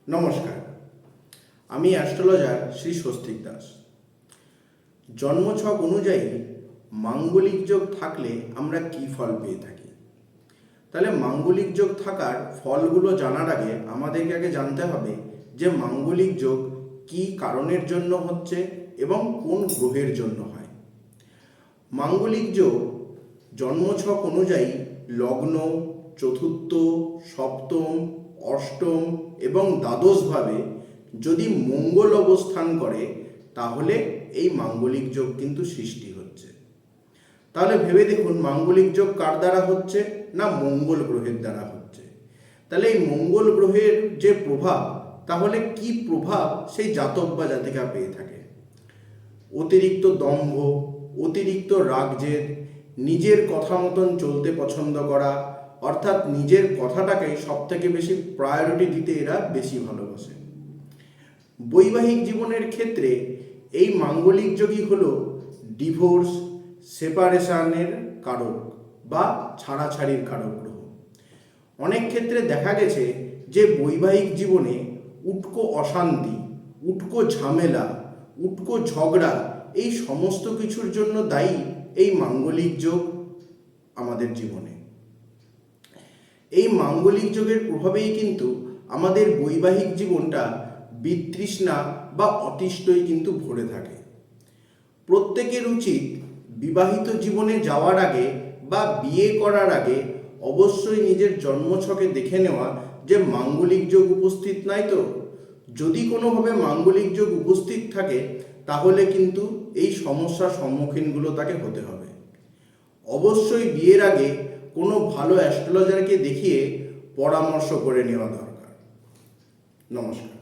নমস্কার, আমি অ্যাস্ট্রোলজার শ্রী স্বস্তিক দাস। জন্মছক অনুযায়ী মাঙ্গলিক যোগ থাকলে আমরা কি ফল পেয়ে থাকি? তাহলে মাঙ্গলিক যোগ থাকার ফলগুলো জানার আগে আমাদেরকে আগে জানতে হবে যে মাঙ্গলিক যোগ কি কারণের জন্য হচ্ছে এবং কোন গ্রহের জন্য হয়। মাঙ্গলিক যোগ জন্মছক অনুযায়ী লগ্ন, চতুর্থ, সপ্তম, অষ্টম এবং দ্বাদশভাবে যদি মঙ্গল অবস্থান করে তাহলে এই মাঙ্গলিক যোগ কিন্তু সৃষ্টি হচ্ছে। তাহলে ভেবে দেখুন, মাঙ্গলিক যোগ কার দ্বারা হচ্ছে? না, মঙ্গল গ্রহের দ্বারা হচ্ছে। তাহলে এই মঙ্গল গ্রহের যে প্রভাব, তাহলে কি প্রভাব সেই জাতক বা জাতিকা পেয়ে থাকে? অতিরিক্ত দম্ভ, অতিরিক্ত রাগজেদ, নিজের কথা মতন চলতে পছন্দ করা, অর্থাৎ নিজের কথাটাকে সব থেকে বেশি প্রায়োরিটি দিতে এরা বেশি ভালোবাসে। বৈবাহিক জীবনের ক্ষেত্রে এই মাঙ্গলিক যোগই হলো ডিভোর্স, সেপারেশনের কারক বা ছাড়াছাড়ির কারক গ্রহ। অনেক ক্ষেত্রে দেখা গেছে যে বৈবাহিক জীবনে উটকো অশান্তি, উটকো ঝামেলা, উটকো ঝগড়া, এই সমস্ত কিছুর জন্য দায়ী এই মাঙ্গলিক যোগ আমাদের জীবনে। এই মাঙ্গলিক যোগের প্রভাবেই কিন্তু আমাদের বৈবাহিক জীবনটা বিতৃষ্ণা বা অতিষ্ঠই কিন্তু ভরে থাকে। প্রত্যেকের উচিত বিবাহিত জীবনে যাওয়ার আগে বা বিয়ে করার আগে অবশ্যই নিজের জন্মছকে দেখে নেওয়া যে মাঙ্গলিক যোগ উপস্থিত নাই তো। যদি কোনোভাবে মাঙ্গলিক যোগ উপস্থিত থাকে তাহলে কিন্তু এই সমস্যার সম্মুখীনগুলো তাকে হতে হবে। অবশ্যই বিয়ের আগে কোনো ভালো অ্যাস্ট্রোলজারকে দেখিয়ে পরামর্শ করে নেওয়া দরকার। নমস্কার।